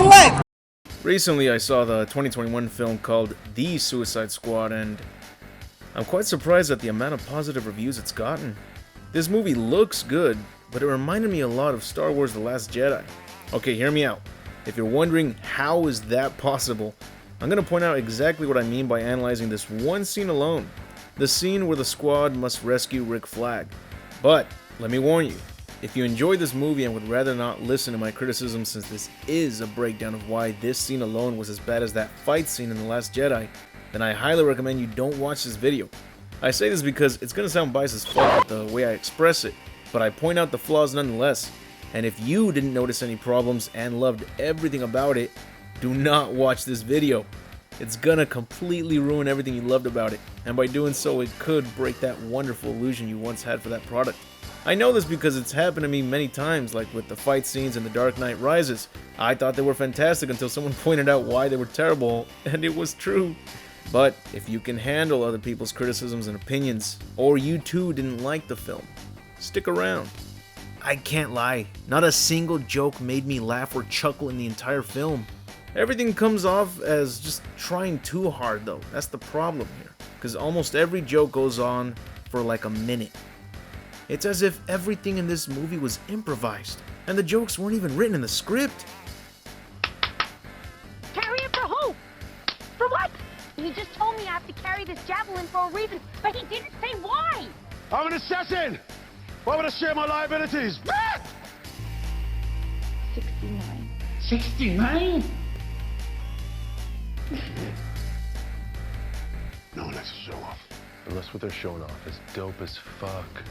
leg! Recently, I saw the 2021 film called The Suicide Squad, and I'm quite surprised at the amount of positive reviews it's gotten. This movie looks good, but it reminded me a lot of Star Wars The Last Jedi. Okay, hear me out. If you're wondering how is that possible, I'm going to point out exactly what I mean by analyzing this one scene alone. The scene where the squad must rescue Rick Flag. But, let me warn you, if you enjoyed this movie and would rather not listen to my criticism, since this is a breakdown of why this scene alone was as bad as that fight scene in The Last Jedi, then I highly recommend you don't watch this video. I say this because it's going to sound biased as fuck with the way I express it, but I point out the flaws nonetheless. And if you didn't notice any problems and loved everything about it, do not watch this video. It's gonna completely ruin everything you loved about it, and by doing so it could break that wonderful illusion you once had for that product. I know this because it's happened to me many times, like with the fight scenes in The Dark Knight Rises. I thought they were fantastic until someone pointed out why they were terrible, and it was true. But if you can handle other people's criticisms and opinions, or you too didn't like the film, stick around. I can't lie, not a single joke made me laugh or chuckle in the entire film. Everything comes off as just trying too hard though, that's the problem here. Because almost every joke goes on for like a minute. It's as if everything in this movie was improvised, and the jokes weren't even written in the script. Carry it for who? For what? He just told me I have to carry this javelin for a reason, but he didn't say why. I'm an assassin! Why would I share my liabilities? 69. 69? No one has to show off. Unless what they're showing off is dope as fuck.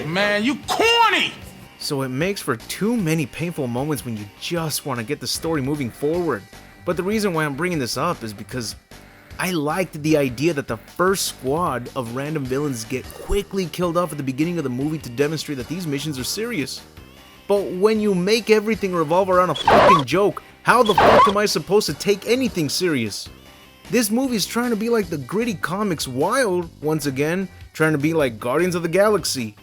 Man, you corny! So it makes for too many painful moments when you just want to get the story moving forward. But the reason why I'm bringing this up is because I liked the idea that the first squad of random villains get quickly killed off at the beginning of the movie to demonstrate that these missions are serious. But when you make everything revolve around a fucking joke, how the fuck am I supposed to take anything serious? This movie is trying to be like the gritty comics Wild, once again, trying to be like Guardians of the Galaxy.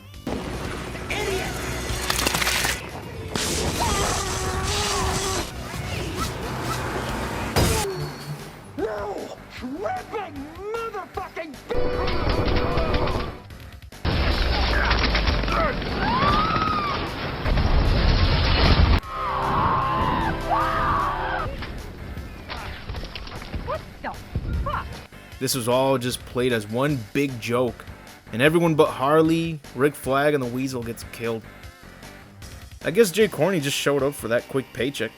This was all just played as one big joke, and everyone but Harley, Rick Flag, and the Weasel gets killed. I guess Jay Corney just showed up for that quick paycheck.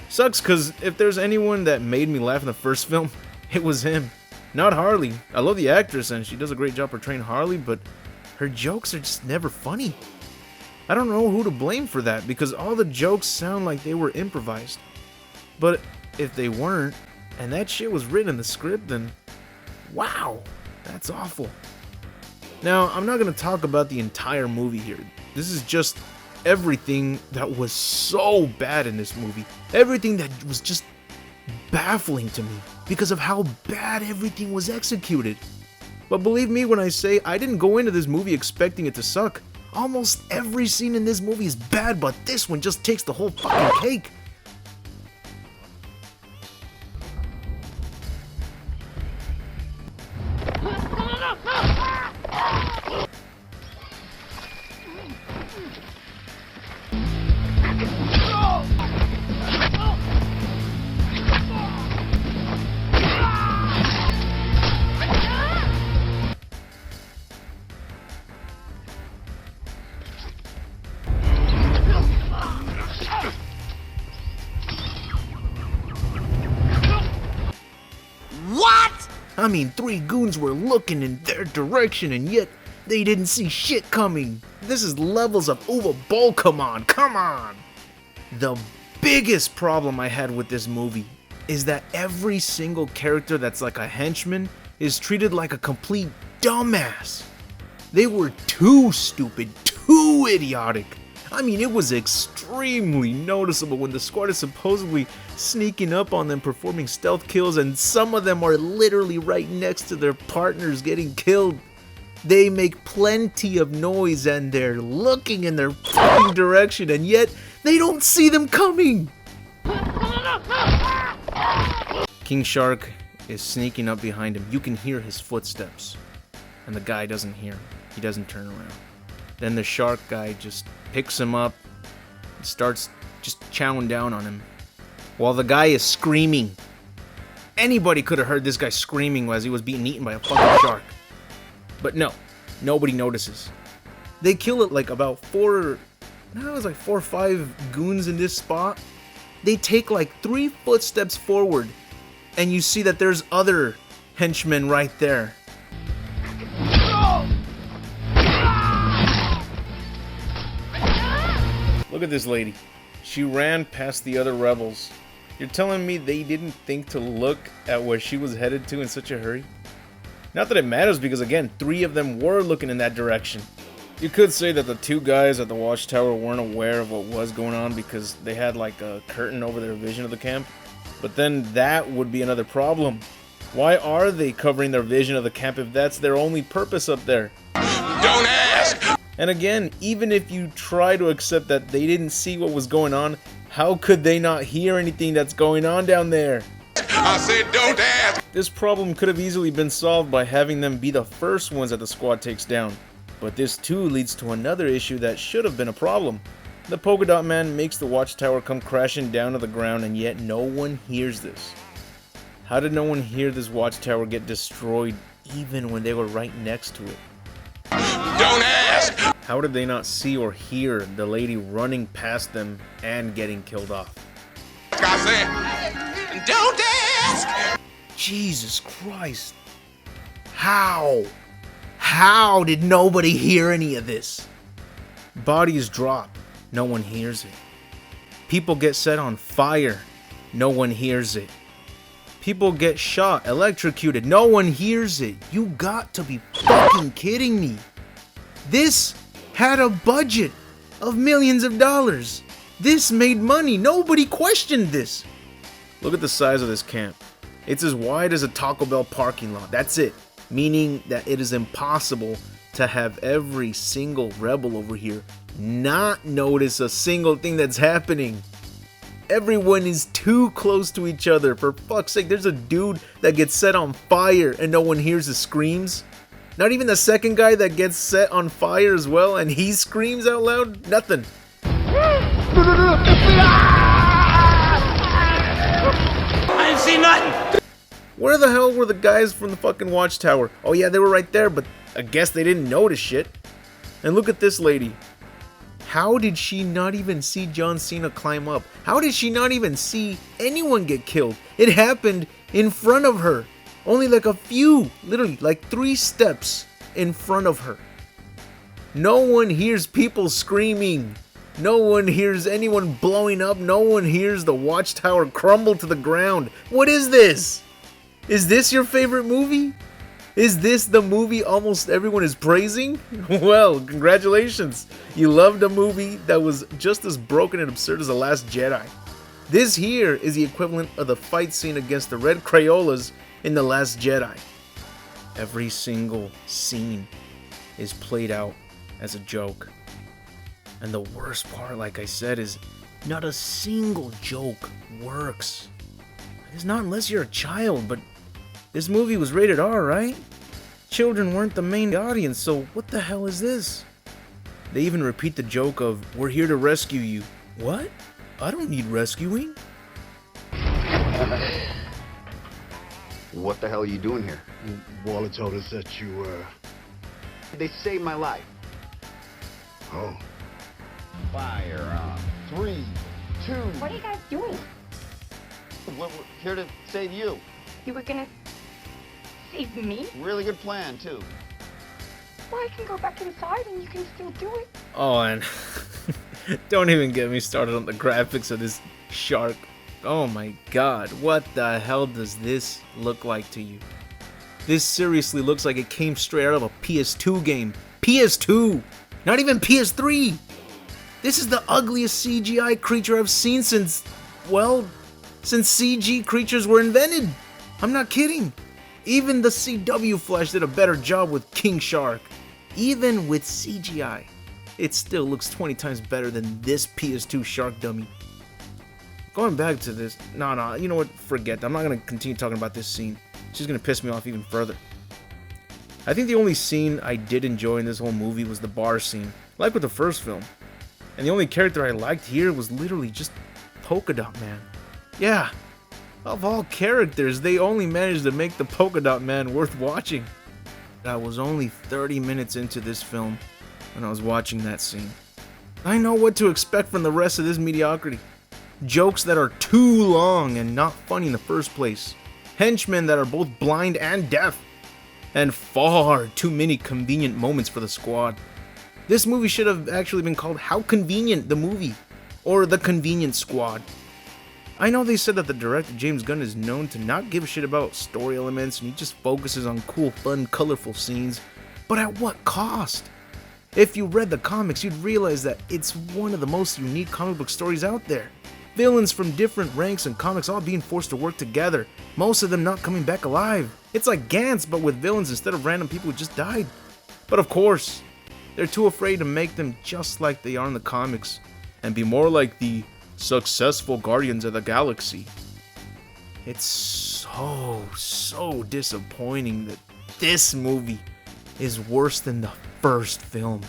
Sucks, cause if there's anyone that made me laugh in the first film, it was him, not Harley. I love the actress and she does a great job portraying Harley, but her jokes are just never funny. I don't know who to blame for that, because all the jokes sound like they were improvised. But if they weren't, and that shit was written in the script, then wow, that's awful. Now, I'm not going to talk about the entire movie here. This is just everything that was so bad in this movie. Everything that was just baffling to me because of how bad everything was executed. But believe me when I say I didn't go into this movie expecting it to suck. Almost every scene in this movie is bad, but this one just takes the whole fucking cake. I mean, 3 goons were looking in their direction and yet they didn't see shit coming. This is levels of Uwe Boll, come on. The biggest problem I had with this movie is that every single character that's like a henchman is treated like a complete dumbass. They were too stupid, too idiotic. I mean, it was extremely noticeable when the squad is supposedly sneaking up on them performing stealth kills, and some of them are literally right next to their partners getting killed. They make plenty of noise and they're looking in their fucking direction, and yet they don't see them coming. King Shark is sneaking up behind him. You can hear his footsteps. And the guy doesn't hear him. He doesn't turn around. Then the shark guy just picks him up and starts just chowing down on him. While the guy is screaming. Anybody could have heard this guy screaming as he was being eaten by a fucking shark. But no, nobody notices. They kill it like about 4 or 5 goons in this spot. They take like 3 footsteps forward, and you see that there's other henchmen right there. Look at this lady. She ran past the other rebels. You're telling me they didn't think to look at where she was headed to in such a hurry? Not that it matters, because again, 3 of them were looking in that direction. You could say that the 2 guys at the watchtower weren't aware of what was going on because they had like a curtain over their vision of the camp. But then that would be another problem. Why are they covering their vision of the camp if that's their only purpose up there? Don't ask! And again, even if you try to accept that they didn't see what was going on, how could they not hear anything that's going on down there? I said don't ask! This problem could have easily been solved by having them be the first ones that the squad takes down. But this too leads to another issue that should have been a problem. The polka dot man makes the watchtower come crashing down to the ground, and yet no one hears this. How did no one hear this watchtower get destroyed even when they were right next to it? Don't ask! How did they not see or hear the lady running past them and getting killed off? Like I said, don't ask! Jesus Christ. How? How did nobody hear any of this? Bodies drop. No one hears it. People get set on fire. No one hears it. People get shot, electrocuted. No one hears it. You got to be fucking kidding me. This had a budget of millions of dollars. This made money. Nobody questioned this. Look at the size of this camp. It's as wide as a Taco Bell parking lot. That's it. Meaning that it is impossible to have every single rebel over here not notice a single thing that's happening. Everyone is too close to each other. For fuck's sake, there's a dude that gets set on fire and no one hears his screams. Not even the second guy that gets set on fire as well and he screams out loud. Nothing. I didn't see nothing! Where the hell were the guys from the fucking watchtower? Oh yeah, they were right there, but I guess they didn't notice shit. And look at this lady. How did she not even see John Cena climb up? How did she not even see anyone get killed? It happened in front of her. Only like a few, literally like 3 steps in front of her. No one hears people screaming. No one hears anyone blowing up. No one hears the watchtower crumble to the ground. What is this? Is this your favorite movie? Is this the movie almost everyone is praising? Well, congratulations. You loved a movie that was just as broken and absurd as The Last Jedi. This here is the equivalent of the fight scene against the Red Crayolas in The Last Jedi. Every single scene is played out as a joke. And the worst part, like I said, is not a single joke works. It's not unless you're a child, but this movie was rated R, right? Children weren't the main audience, so what the hell is this? They even repeat the joke of, "We're here to rescue you." What? I don't need rescuing. What the hell are you doing here? Waller told us that you were... They saved my life. Oh. Fire on 3, 2. What are you guys doing? We're here to save you. You were gonna save me? Really good plan, too. Well, I can go back inside and you can still do it. Oh, and don't even get me started on the graphics of this shark. Oh my god, what the hell does this look like to you? This seriously looks like it came straight out of a PS2 game. PS2! Not even PS3! This is the ugliest CGI creature I've seen since CG creatures were invented. I'm not kidding. Even the CW Flash did a better job with King Shark. Even with CGI, it still looks 20 times better than this PS2 shark dummy. Going back to this, no, you know what, forget that. I'm not gonna continue talking about this scene. It's just gonna piss me off even further. I think the only scene I did enjoy in this whole movie was the bar scene, like with the first film. And the only character I liked here was literally just Polka Dot Man. Yeah, of all characters, they only managed to make the Polka Dot Man worth watching. I was only 30 minutes into this film when I was watching that scene. I know what to expect from the rest of this mediocrity. Jokes that are too long and not funny in the first place. Henchmen that are both blind and deaf. And far too many convenient moments for the squad. This movie should have actually been called How Convenient the Movie, or The Convenient Squad. I know they said that the director James Gunn is known to not give a shit about story elements and he just focuses on cool, fun, colorful scenes, but at what cost? If you read the comics, you'd realize that it's one of the most unique comic book stories out there. Villains from different ranks and comics all being forced to work together, most of them not coming back alive. It's like Gantz, but with villains instead of random people who just died. But of course, they're too afraid to make them just like they are in the comics, and be more like the successful Guardians of the Galaxy. It's so disappointing that this movie is worse than the first film.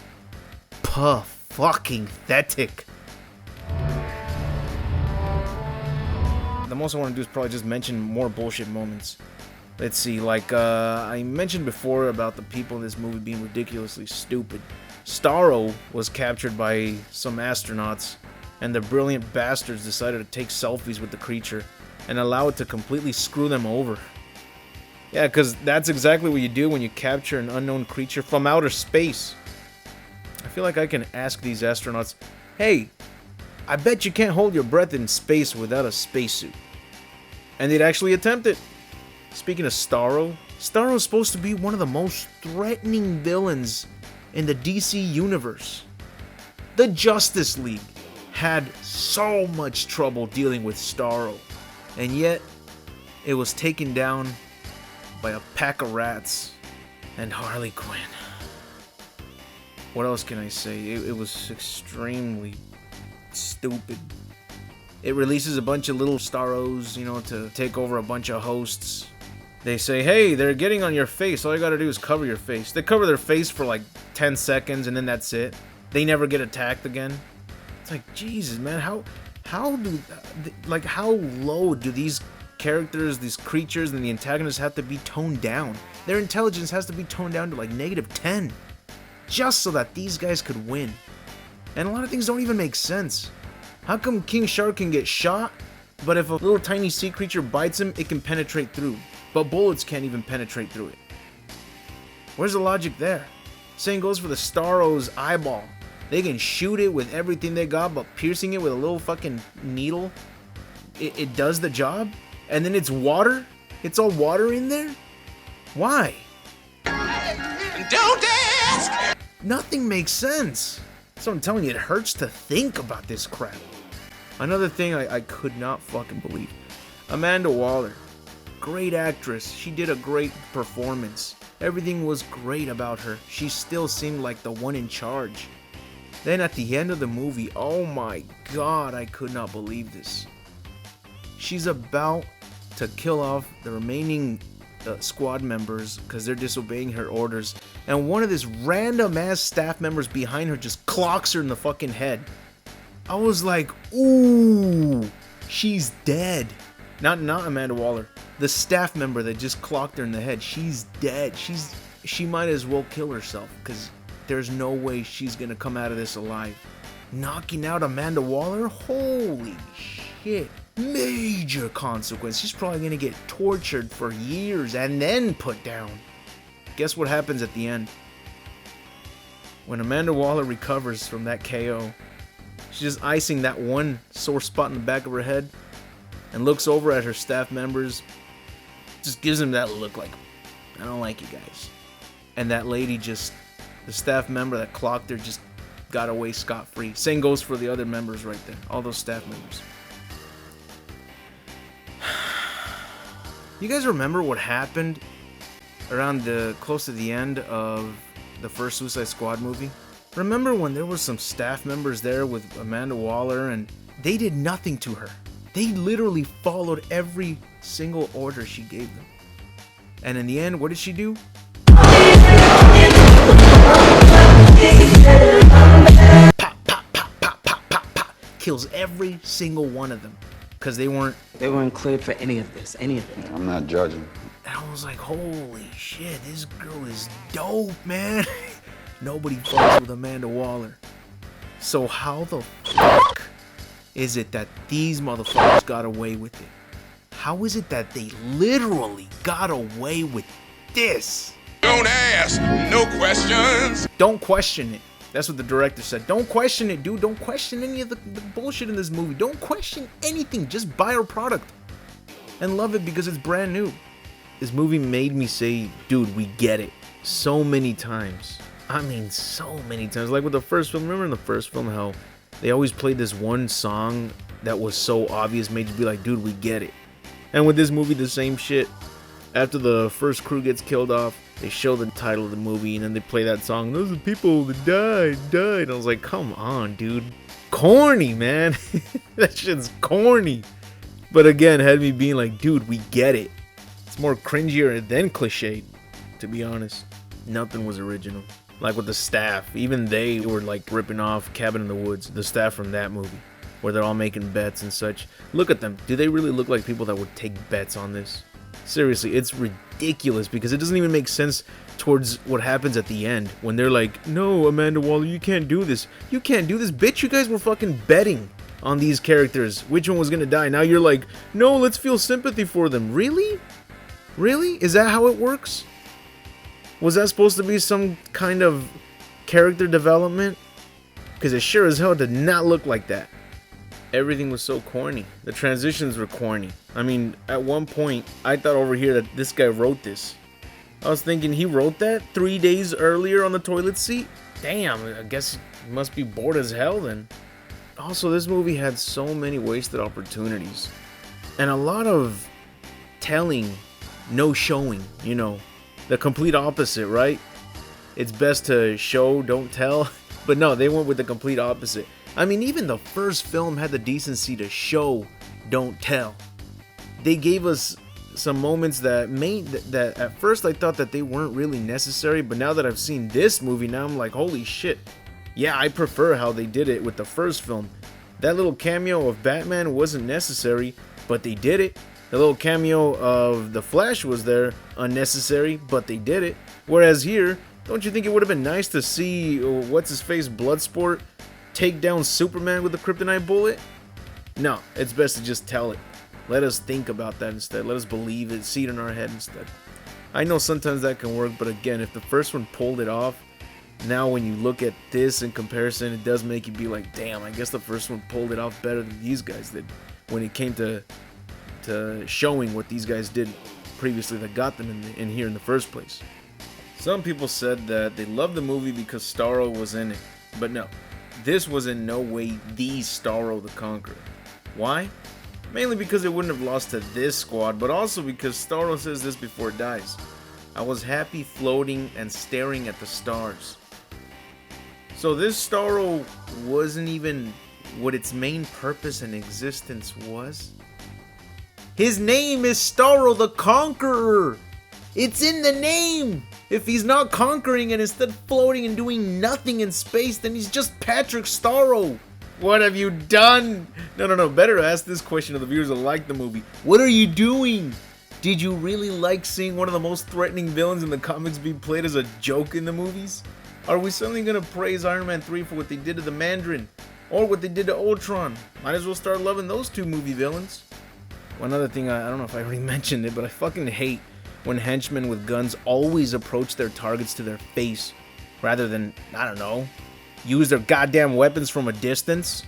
Fucking-thetic. The most I want to do is probably just mention more bullshit moments. Let's see, like, I mentioned before about the people in this movie being ridiculously stupid. Starro was captured by some astronauts, and the brilliant bastards decided to take selfies with the creature and allow it to completely screw them over. Yeah, because that's exactly what you do when you capture an unknown creature from outer space. I feel like I can ask these astronauts, hey, I bet you can't hold your breath in space without a spacesuit. And they'd actually attempt it. Speaking of Starro, Starro's supposed to be one of the most threatening villains in the DC universe. The Justice League had so much trouble dealing with Starro, and yet it was taken down by a pack of rats and Harley Quinn. What else can I say? It was extremely stupid. It releases a bunch of little Starros, to take over a bunch of hosts. They say, hey, they're getting on your face. All you gotta do is cover your face. They cover their face for like 10 seconds and then that's it. They never get attacked again. It's like, Jesus, man, how low do these characters, these creatures, and the antagonists have to be toned down? Their intelligence has to be toned down to like -10. Just so that these guys could win. And a lot of things don't even make sense. How come King Shark can get shot, but if a little tiny sea creature bites him, it can penetrate through, but bullets can't even penetrate through it? Where's the logic there? Same goes for the Starro's eyeball. They can shoot it with everything they got, but piercing it with a little fucking needle, it does the job? And then it's water? It's all water in there? Why? Don't ask! Nothing makes sense. So I'm telling you, it hurts to think about this crap. Another thing I could not fucking believe. Amanda Waller. Great actress. She did a great performance. Everything was great about her. She still seemed like the one in charge. Then at the end of the movie, oh my god, I could not believe this. She's about to kill off the remaining squad members because they're disobeying her orders, and one of these random ass staff members behind her just clocks her in the fucking head. I was like, ooh, she's dead. Not Amanda Waller. The staff member that just clocked her in the head, she's dead. She might as well kill herself because there's no way she's gonna come out of this alive. Knocking out Amanda Waller? Holy shit. Major consequence. She's probably gonna get tortured for years and then put down. Guess what happens at the end? When Amanda Waller recovers from that KO, she's just icing that one sore spot in the back of her head and looks over at her staff members, just gives them that look like, I don't like you guys. And that lady just, the staff member that clocked her, just got away scot-free. Same goes for the other members right there, all those staff members. You guys remember what happened around close to the end of the first Suicide Squad movie? Remember when there were some staff members there with Amanda Waller and they did nothing to her? They literally followed every single order she gave them. And in the end, what did she do? Pop, pop, pop, pop, pop, pop, pop. Kills every single one of them. Because they weren't cleared for any of this, anything. I'm not judging. And I was like, holy shit, this girl is dope, man. Nobody fucks with Amanda Waller. So how the fuck is it that these motherfuckers got away with it? How is it that they literally got away with this? Don't ask no questions. Don't question it. That's what the director said. Don't question it, dude. Don't question any of the bullshit in this movie. Don't question anything. Just buy our product and love it because it's brand new. This movie made me say, dude, we get it. So many times. I mean, so many times. Like with the first film. Remember in the first film how they always played this one song that was so obvious, made you be like, dude, we get it. And with this movie, the same shit. After the first crew gets killed off, they show the title of the movie and then they play that song. Those are people that died. And I was like, come on, dude. Corny, man. That shit's corny. But again, had me being like, dude, we get it. It's more cringier than cliched, to be honest. Nothing was original. Like with the staff, even they were like ripping off Cabin in the Woods, the staff from that movie, where they're all making bets and such. Look at them. Do they really look like people that would take bets on this? Seriously, it's ridiculous because it doesn't even make sense towards what happens at the end when they're like, no, Amanda Waller, you can't do this. You can't do this. Bitch, you guys were fucking betting on these characters. Which one was gonna die? Now you're like, no, let's feel sympathy for them. Really? Really? Is that how it works? Was that supposed to be some kind of character development? Because it sure as hell did not look like that. Everything was so corny. The transitions were corny. I mean, at one point, I thought over here that this guy wrote this. I was thinking he wrote that 3 days earlier on the toilet seat? Damn, I guess he must be bored as hell then. Also, this movie had so many wasted opportunities. And a lot of telling, no showing, you know. The complete opposite, right? It's best to show, don't tell. But no, they went with the complete opposite. I mean, even the first film had the decency to show, don't tell. They gave us some moments that that at first I thought that they weren't really necessary, but now that I've seen this movie, now I'm like, holy shit. Yeah, I prefer how they did it with the first film. That little cameo of Batman wasn't necessary, but they did it. The little cameo of the Flash was there, unnecessary, but they did it. Whereas here, don't you think it would have been nice to see what's-his-face Bloodsport take down Superman with a kryptonite bullet? No, it's best to just tell it. Let us think about that instead. Let us believe it, see it in our head instead. I know sometimes that can work, but again, if the first one pulled it off, now when you look at this in comparison, it does make you be like, damn, I guess the first one pulled it off better than these guys did when it came to showing what these guys did previously that got them in here in the first place. Some people said that they loved the movie because Starro was in it, but no, this was in no way the Starro the Conqueror. Why? Mainly because it wouldn't have lost to this squad, but also because Starro says this before it dies. I was happy floating and staring at the stars. So this Starro wasn't even what its main purpose and existence was. His name is Starro the Conqueror. It's in the name. If he's not conquering and instead floating and doing nothing in space, then he's just Patrick Starro. What have you done? No. Better ask this question to the viewers that like the movie. What are you doing? Did you really like seeing one of the most threatening villains in the comics be played as a joke in the movies? Are we suddenly gonna praise Iron Man 3 for what they did to the Mandarin? Or what they did to Ultron? Might as well start loving those two movie villains. One other thing, I don't know if I already mentioned it, but I fucking hate when henchmen with guns always approach their targets to their face rather than, I don't know, use their goddamn weapons from a distance.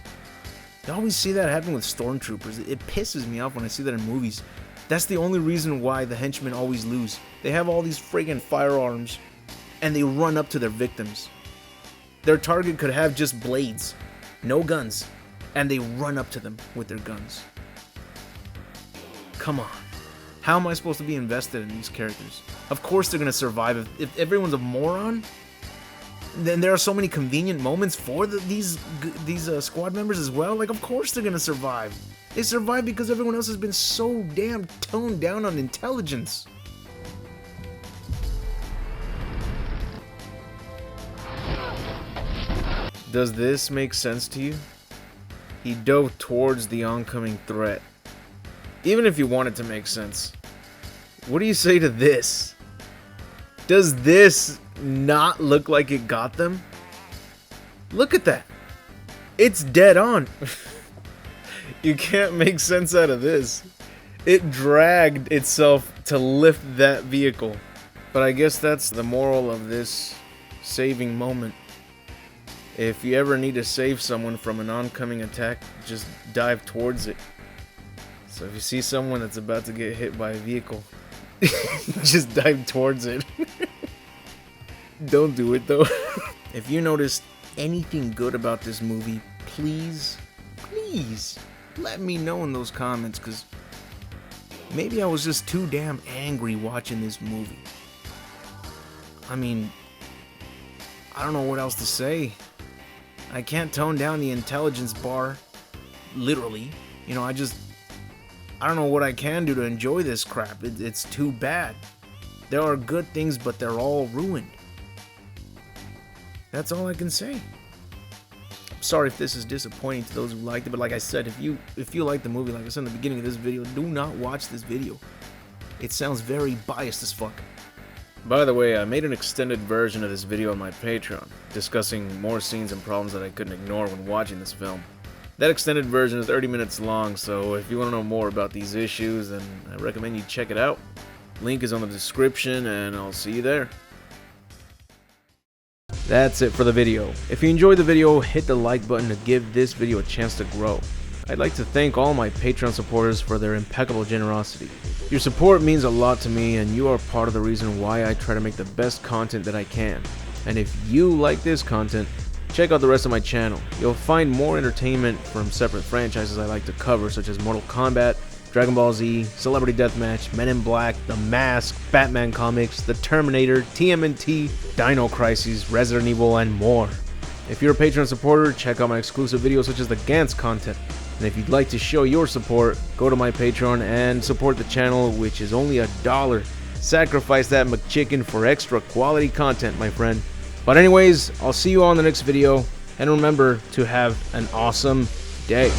You always see that happen with stormtroopers. It pisses me off when I see that in movies. That's the only reason why the henchmen always lose. They have all these friggin' firearms and they run up to their victims. Their target could have just blades, no guns, and they run up to them with their guns. Come on. How am I supposed to be invested in these characters? Of course they're gonna survive. If everyone's a moron, then there are so many convenient moments for these squad members as well. Like, of course they're gonna survive. They survive because everyone else has been so damn toned down on intelligence. Does this make sense to you? He dove towards the oncoming threat. Even if you want it to make sense, what do you say to this? Does this not look like it got them? Look at that. It's dead on. You can't make sense out of this. It dragged itself to lift that vehicle. But I guess that's the moral of this saving moment. If you ever need to save someone from an oncoming attack, just dive towards it. So if you see someone that's about to get hit by a vehicle, just dive towards it. Don't do it though. If you noticed anything good about this movie, please let me know in those comments, because maybe I was just too damn angry watching this movie. I mean, I don't know what else to say. I can't tone down the intelligence bar, literally. You know, I don't know what I can do to enjoy this crap. It's too bad. There are good things, but they're all ruined. That's all I can say. Sorry if this is disappointing to those who liked it, but like I said, if you like the movie, like I said in the beginning of this video, do not watch this video. It sounds very biased as fuck. By the way, I made an extended version of this video on my Patreon, discussing more scenes and problems that I couldn't ignore when watching this film. That extended version is 30 minutes long, so if you want to know more about these issues, then I recommend you check it out. Link is on the description, and I'll see you there. That's it for the video. If you enjoyed the video, hit the like button to give this video a chance to grow. I'd like to thank all my Patreon supporters for their impeccable generosity. Your support means a lot to me, and you are part of the reason why I try to make the best content that I can. And if you like this content, check out the rest of my channel. You'll find more entertainment from separate franchises I like to cover, such as Mortal Kombat, Dragon Ball Z, Celebrity Deathmatch, Men in Black, The Mask, Batman comics, The Terminator, TMNT, Dino Crises, Resident Evil, and more. If you're a Patreon supporter, check out my exclusive videos such as the Gantz content. And if you'd like to show your support, go to my Patreon and support the channel, which is only $1. Sacrifice that McChicken for extra quality content, my friend. But anyways, I'll see you all in the next video, and remember to have an awesome day.